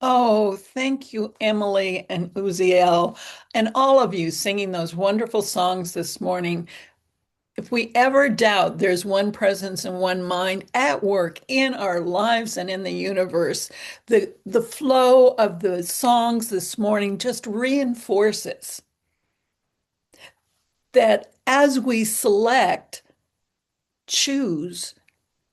Oh, thank you, Emily and Uziel, and all of you singing those wonderful songs this morning. If we ever doubt there's one presence and one mind at work in our lives and in the universe, the flow of the songs this morning just reinforces that as we select, choose,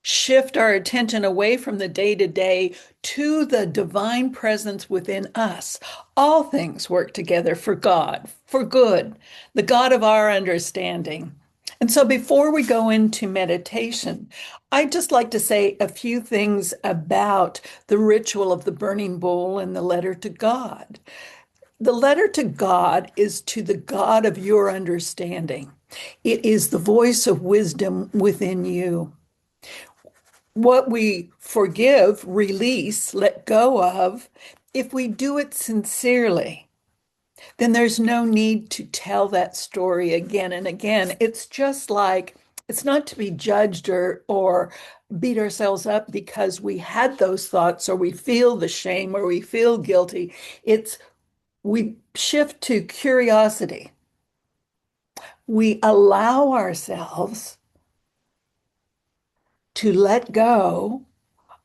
shift our attention away from the day to day to the divine presence within us. All things work together for God, for good, the God of our understanding. And so before we go into meditation, I'd just like to say a few things about the ritual of the burning bowl and the letter to God. The letter to God is to the God of your understanding. It is the voice of wisdom within you. What we forgive, release, let go of, if we do it sincerely, then there's no need to tell that story again and again. It's just like, it's not to be judged or beat ourselves up because we had those thoughts or we feel the shame or we feel guilty. It's we shift to curiosity. We allow ourselves to let go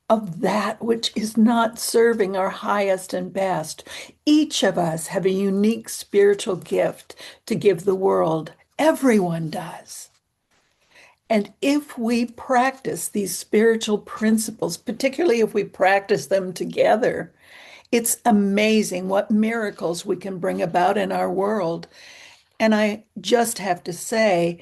of that which is not serving our highest and best. Each of us have a unique spiritual gift to give the world. Everyone does. And if we practice these spiritual principles, particularly if we practice them together, it's amazing what miracles we can bring about in our world. And I just have to say,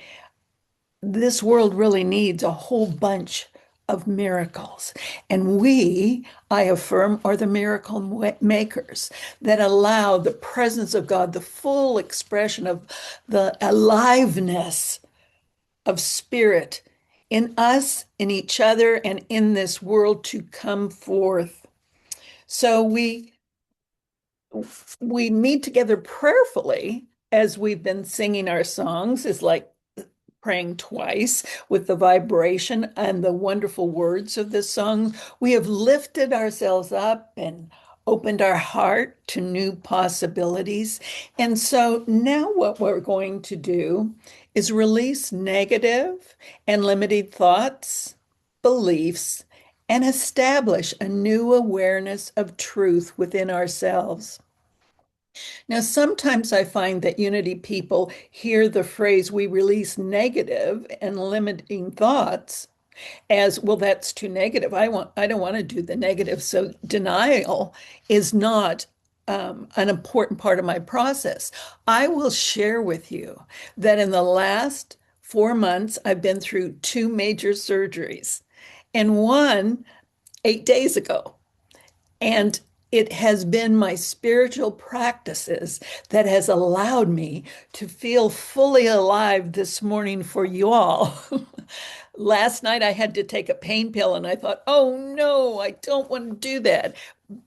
this world really needs a whole bunch of miracles. And we, I affirm, are the miracle makers that allow the presence of God, the full expression of the aliveness of spirit in us, in each other, and in this world to come forth. So we meet together prayerfully as we've been singing our songs, is like praying twice with the vibration and the wonderful words of this song. We have lifted ourselves up and opened our heart to new possibilities. And so now what we're going to do is release negative and limited thoughts, beliefs, and establish a new awareness of truth within ourselves. Now, sometimes I find that unity people hear the phrase we release negative and limiting thoughts as, well, that's too negative. I don't want to do the negative. So denial is not an important part of my process. I will share with you that in the last 4 months, I've been through two major surgeries and one 8 days ago. And it has been my spiritual practices that has allowed me to feel fully alive this morning for you all. Last night I had to take a pain pill and I thought, oh no, I don't want to do that.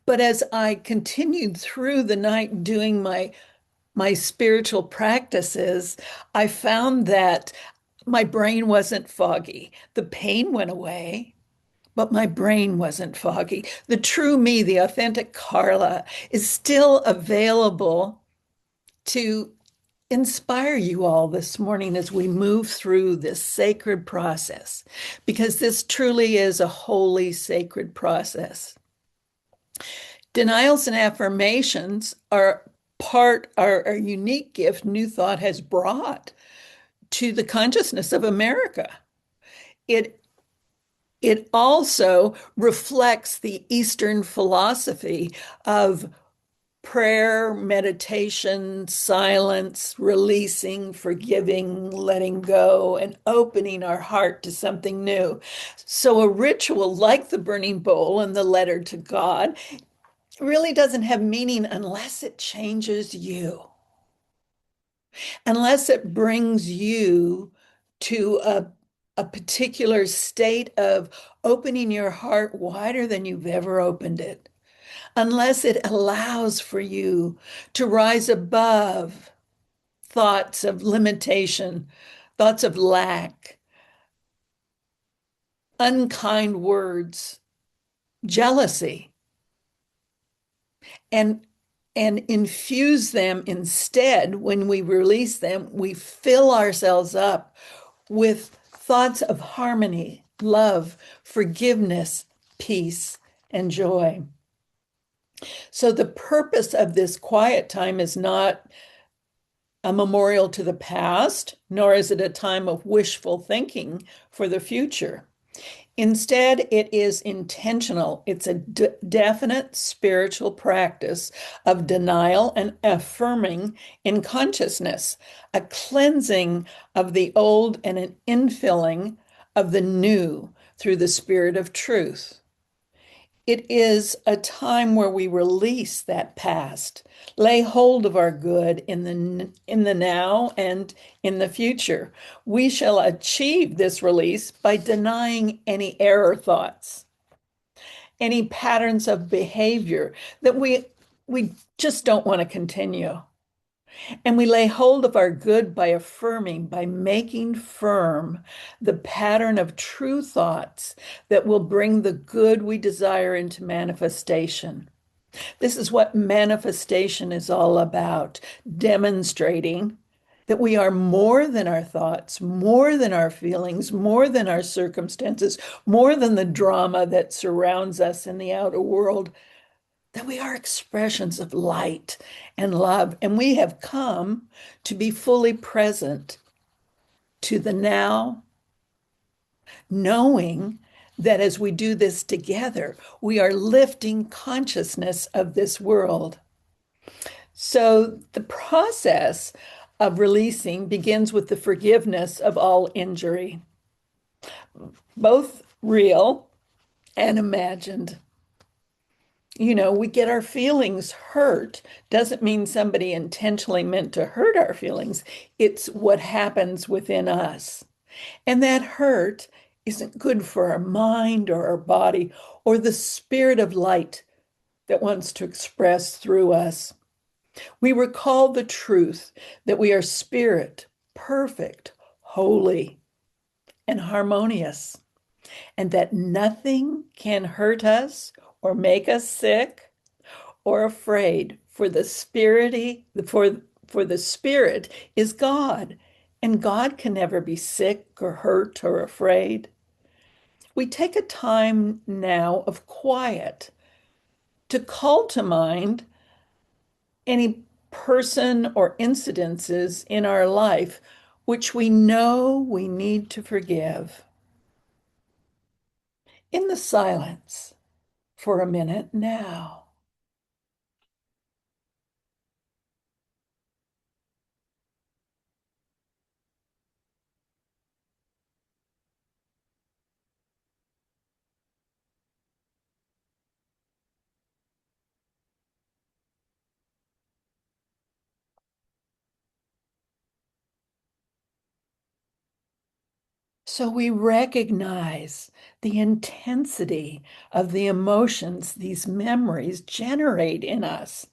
But as I continued through the night doing my spiritual practices, I found that my brain wasn't foggy. The pain went away, but my brain wasn't foggy. The true me, the authentic Carla, is still available to inspire you all this morning as we move through this sacred process, because this truly is a holy, sacred process. Denials and affirmations are a unique gift New Thought has brought to the consciousness of America. It It also reflects the Eastern philosophy of prayer, meditation, silence, releasing, forgiving, letting go, and opening our heart to something new. So, a ritual like the burning bowl and the letter to God really doesn't have meaning unless it changes you, unless it brings you to a particular state of opening your heart wider than you've ever opened it, unless it allows for you to rise above thoughts of limitation, thoughts of lack, unkind words, jealousy. and and infuse them instead. When we release them, we fill ourselves up with thoughts of harmony, love, forgiveness, peace, and joy. So the purpose of this quiet time is not a memorial to the past, nor is it a time of wishful thinking for the future. Instead, it is intentional. It's a definite spiritual practice of denial and affirming in consciousness, a cleansing of the old and an infilling of the new through the spirit of truth. It is a time where we release that past, lay hold of our good in the now and in the future. We shall achieve this release by denying any error thoughts, any patterns of behavior that we just don't want to continue. And we lay hold of our good by affirming, by making firm the pattern of true thoughts that will bring the good we desire into manifestation. This is what manifestation is all about, demonstrating that we are more than our thoughts, more than our feelings, more than our circumstances, more than the drama that surrounds us in the outer world, that we are expressions of light and love, and we have come to be fully present to the now, knowing that as we do this together, we are lifting consciousness of this world. So the process of releasing begins with the forgiveness of all injury, both real and imagined. We get our feelings hurt. Doesn't mean somebody intentionally meant to hurt our feelings. It's what happens within us. And that hurt isn't good for our mind or our body or the spirit of light that wants to express through us. We recall the truth that we are spirit, perfect, holy, and harmonious, and that nothing can hurt us or make us sick or afraid, for the spirit is God, and God can never be sick or hurt or afraid. We take a time now of quiet to call to mind any person or incidences in our life which we know we need to forgive. In the silence for a minute now. So we recognize the intensity of the emotions these memories generate in us.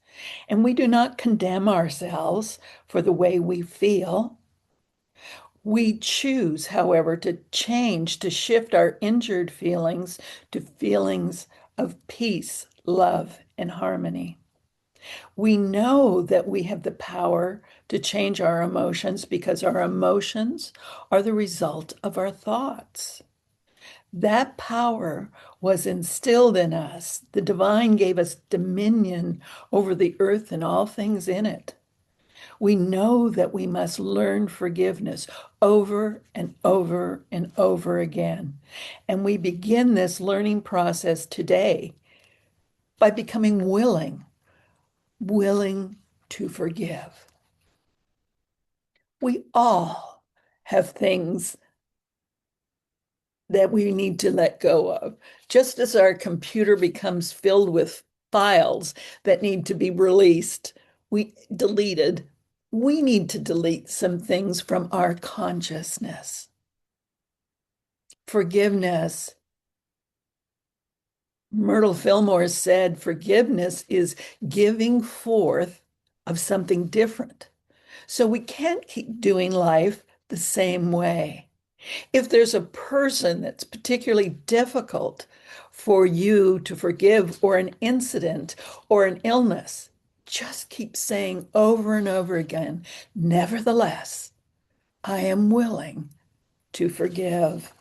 And we do not condemn ourselves for the way we feel. We choose, however, to change, to shift our injured feelings to feelings of peace, love, and harmony. We know that we have the power to change our emotions because our emotions are the result of our thoughts. That power was instilled in us. The divine gave us dominion over the earth and all things in it. We know that we must learn forgiveness over and over and over again. And we begin this learning process today by becoming willing to forgive. We all have things that we need to let go of. Just as our computer becomes filled with files that need to be released, deleted, we need to delete some things from our consciousness. Forgiveness. Myrtle Fillmore said, forgiveness is giving forth of something different. So we can't keep doing life the same way. If there's a person that's particularly difficult for you to forgive, or an incident or an illness. Just keep saying over and over again, nevertheless, I am willing to forgive.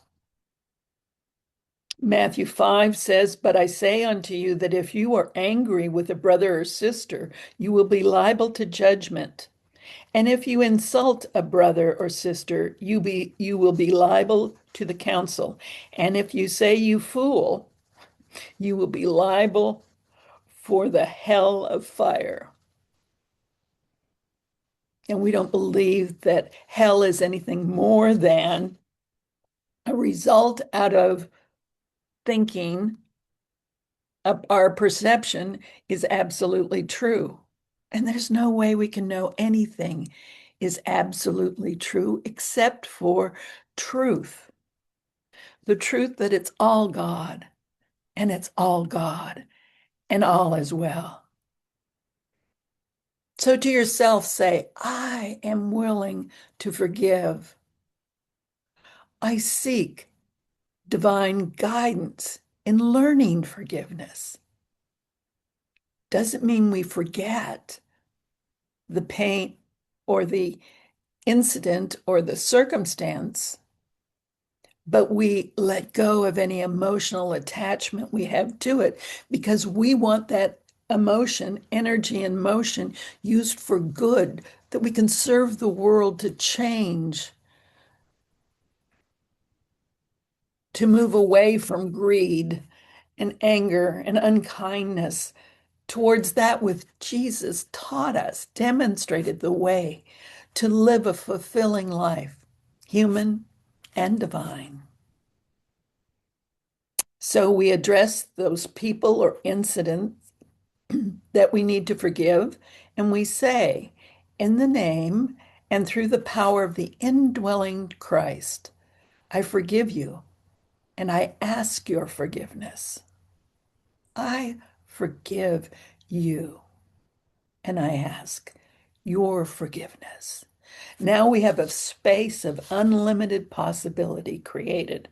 Matthew 5 says, "But I say unto you that if you are angry with a brother or sister, you will be liable to judgment. And if you insult a brother or sister, you will be liable to the council. And if you say you fool, you will be liable for the hell of fire." And we don't believe that hell is anything more than a result out of thinking our perception is absolutely true. And there's no way we can know anything is absolutely true except for truth. The truth that it's all God, and it's all God, and all is well. So to yourself, say, I am willing to forgive. I seek divine guidance in learning forgiveness. Doesn't mean we forget the pain or the incident or the circumstance, but we let go of any emotional attachment we have to it because we want that emotion, energy, and motion used for good, that we can serve the world to change, to move away from greed and anger and unkindness towards that which Jesus taught us, demonstrated the way to live a fulfilling life, human and divine. So we address those people or incidents that we need to forgive, and we say, in the name and through the power of the indwelling Christ, I forgive you and I ask your forgiveness. I forgive you and I ask your forgiveness. Now we have a space of unlimited possibility created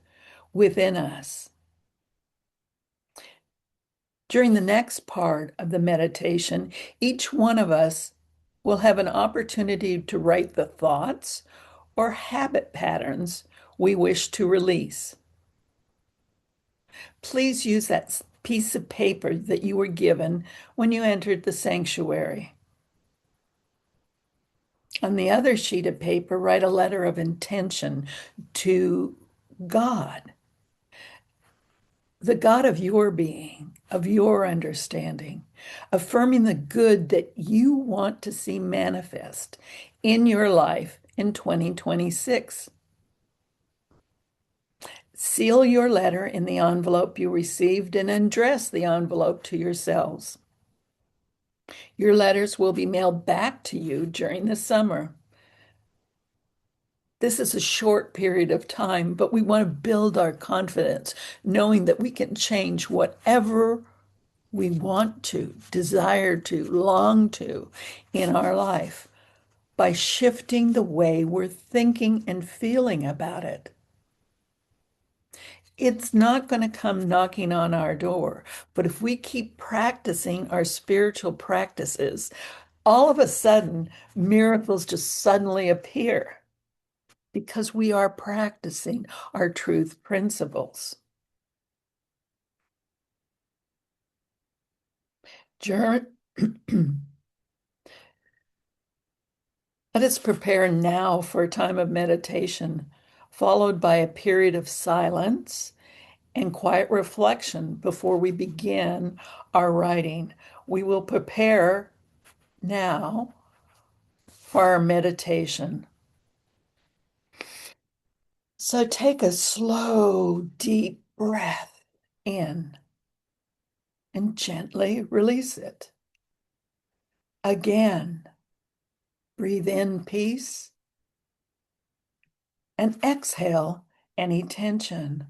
within us. During the next part of the meditation, each one of us will have an opportunity to write the thoughts or habit patterns we wish to release. Please use that piece of paper that you were given when you entered the sanctuary. On the other sheet of paper, write a letter of intention to God, the God of your being, of your understanding, affirming the good that you want to see manifest in your life in 2026. Seal your letter in the envelope you received and address the envelope to yourselves. Your letters will be mailed back to you during the summer. This is a short period of time, but we want to build our confidence, knowing that we can change whatever we want to, desire to, long to in our life by shifting the way we're thinking and feeling about it. It's not going to come knocking on our door, but if we keep practicing our spiritual practices, all of a sudden, miracles just suddenly appear because we are practicing our truth principles. Let us prepare now for a time of meditation, followed by a period of silence and quiet reflection before we begin our writing. We will prepare now for our meditation. So take a slow, deep breath in and gently release it. Again, breathe in peace and exhale any tension.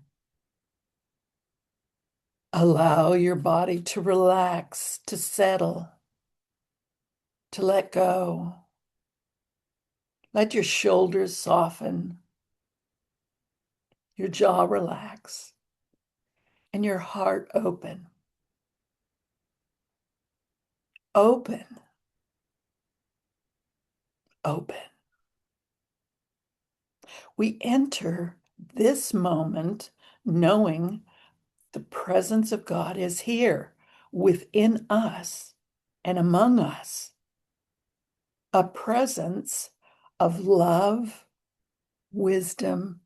Allow your body to relax, to settle, to let go. Let your shoulders soften, your jaw relax, and your heart open. Open, open. We enter this moment knowing the presence of God is here within us and among us, a presence of love, wisdom,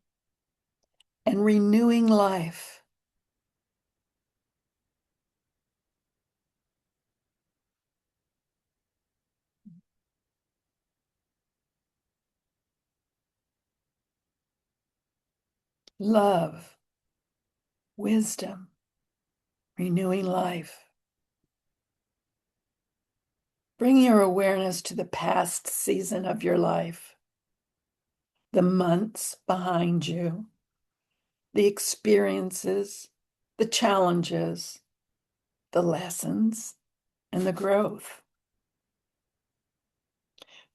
and renewing life. Love, wisdom, renewing life. Bring your awareness to the past season of your life, the months behind you, the experiences, the challenges, the lessons, and the growth.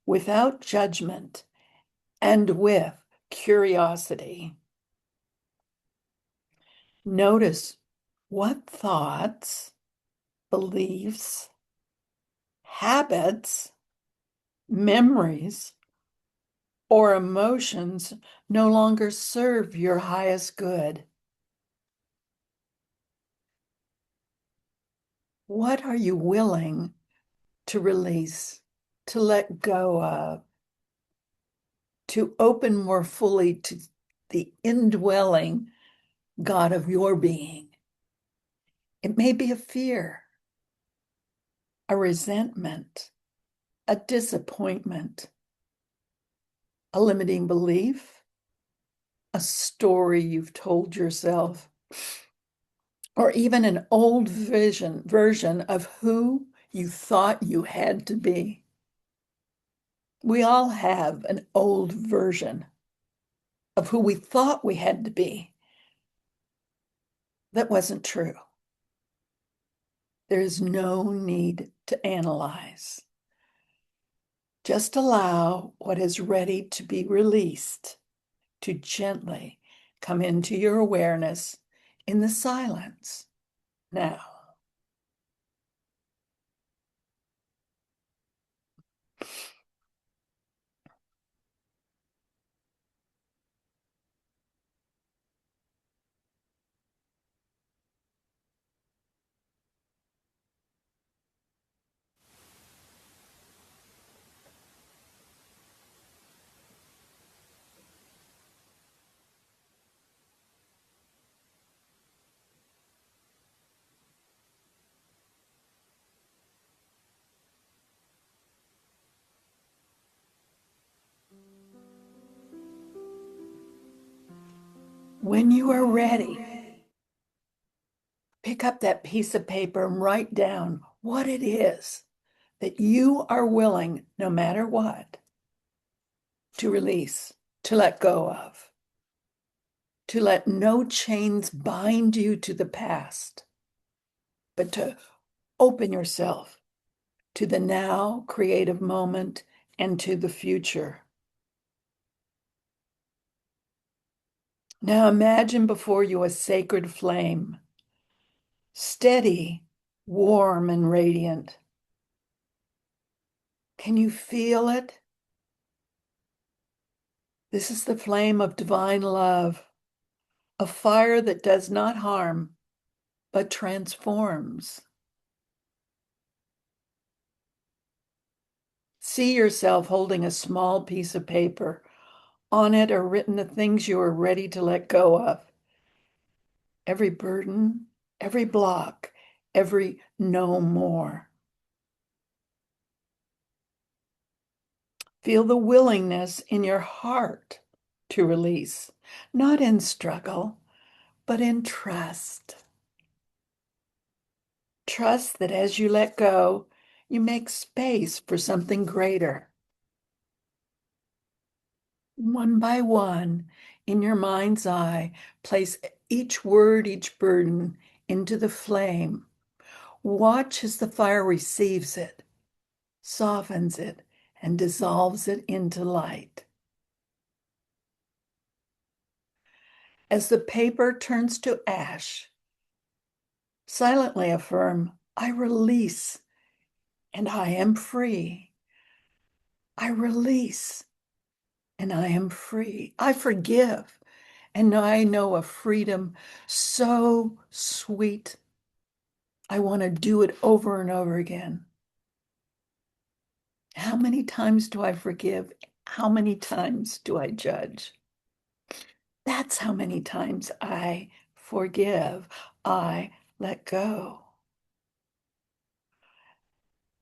Without judgment and with curiosity. Notice what thoughts, beliefs, habits, memories, or emotions no longer serve your highest good. What are you willing to release, to let go of, to open more fully to the indwelling God of your being? It may be a fear, a resentment, a disappointment, a limiting belief, a story you've told yourself, or even an old version of who you thought you had to be. We all have an old version of who we thought we had to be. That wasn't true. There is no need to analyze. Just allow what is ready to be released to gently come into your awareness in the silence now. When you are ready, pick up that piece of paper and write down what it is that you are willing, no matter what, to release, to let go of, to let no chains bind you to the past, but to open yourself to the now creative moment and to the future. Now imagine before you a sacred flame, steady, warm, and radiant. Can you feel it? This is the flame of divine love, a fire that does not harm, but transforms. See yourself holding a small piece of paper. On it are written the things you are ready to let go of. Every burden, every block, every no more. Feel the willingness in your heart to release, not in struggle, but in trust. Trust that as you let go, you make space for something greater. One by one, in your mind's eye, place each word, each burden into the flame. Watch as the fire receives it, softens it, and dissolves it into light. As the paper turns to ash, Silently affirm, I release and I am free. I release and I am free. I forgive and I know a freedom so sweet. I want to do it over and over again. How many times do I forgive? How many times do I judge? That's how many times I forgive. I let go.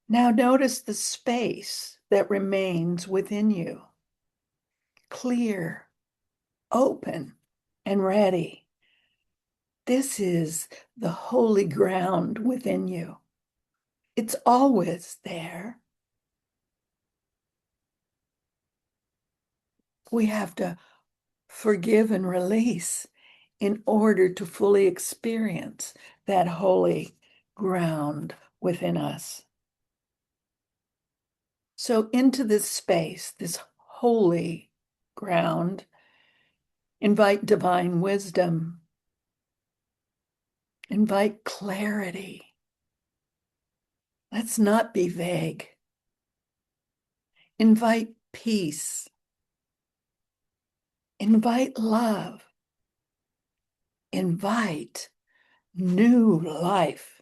Now notice the space that remains within you, clear, open, and ready. This is the holy ground within you. It's always there. We have to forgive and release in order to fully experience that holy ground within us. So, into this space, this holy ground, invite divine wisdom, invite clarity. Let's not be vague. Invite peace, invite love, invite new life.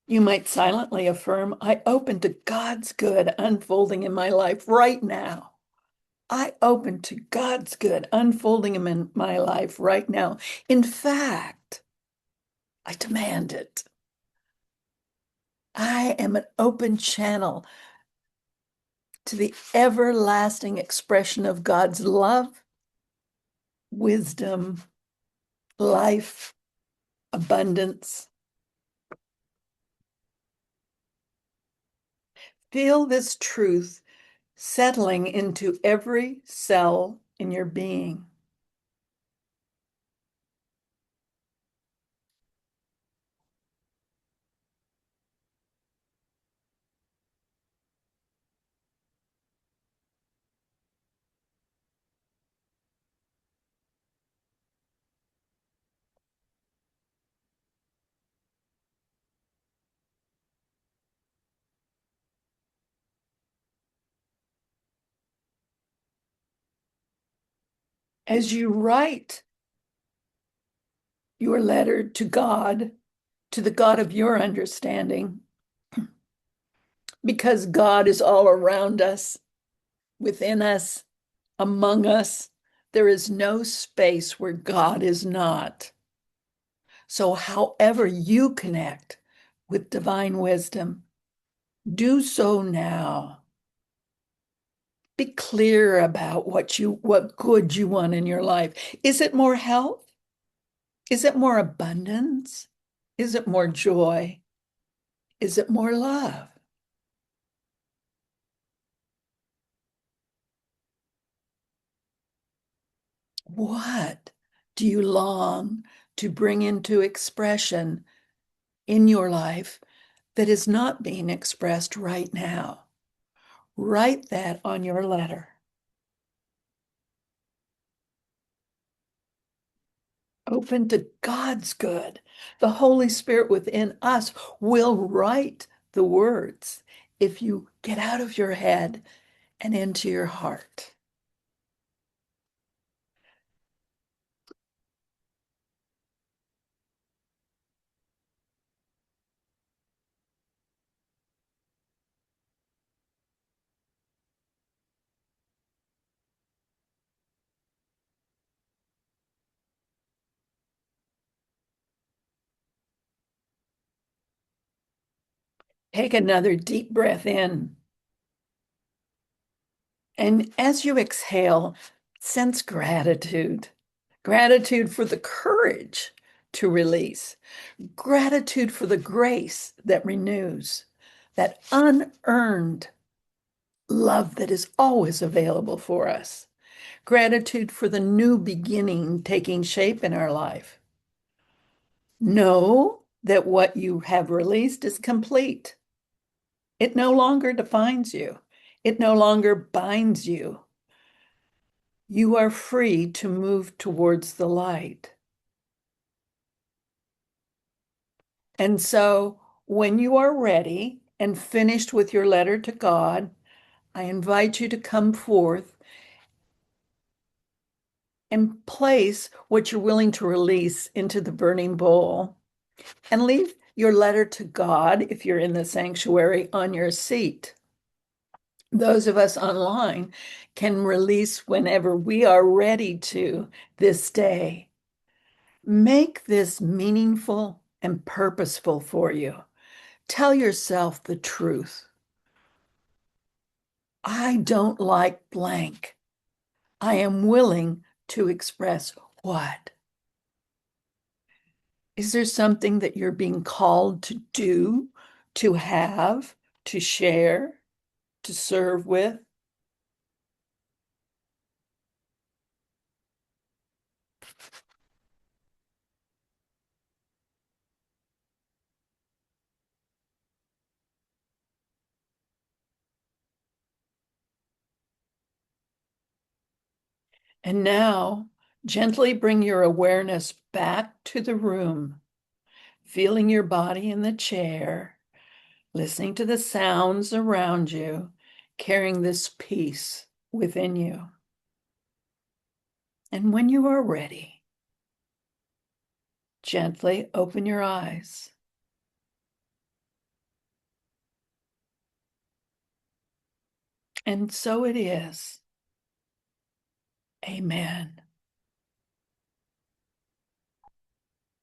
You might silently affirm, I open to God's good unfolding in my life right now. I open to God's good unfolding in my life right now. In fact, I demand it. I am an open channel to the everlasting expression of God's love, wisdom, life, abundance. Feel this truth settling into every cell in your being. As you write your letter to God, to the God of your understanding, because God is all around us, within us, among us. There is no space where God is not. So, however you connect with divine wisdom, do so now. Be clear about what good you want in your life. Is it more health? Is it more abundance? Is it more joy? Is it more love? What do you long to bring into expression in your life that is not being expressed right now? Write that on your letter. Open to God's good. The Holy Spirit within us will write the words if you get out of your head and into your heart. Take another deep breath in. And as you exhale, sense gratitude. Gratitude for the courage to release, gratitude for the grace that renews, that unearned love that is always available for us, gratitude for the new beginning taking shape in our life. Know that what you have released is complete. It no longer defines you, it no longer binds you. You are free to move towards the light. And so when you are ready and finished with your letter to God, I invite you to come forth and place what you're willing to release into the burning bowl and leave your letter to God, if you're in the sanctuary, on your seat. Those of us online can release whenever we are ready to this day. Make this meaningful and purposeful for you. Tell yourself the truth. I don't like blank. I am willing to express what? Is there something that you're being called to do, to have, to share, to serve with? And now, gently bring your awareness back to the room, feeling your body in the chair, listening to the sounds around you, carrying this peace within you. And when you are ready, gently open your eyes. And so it is. Amen.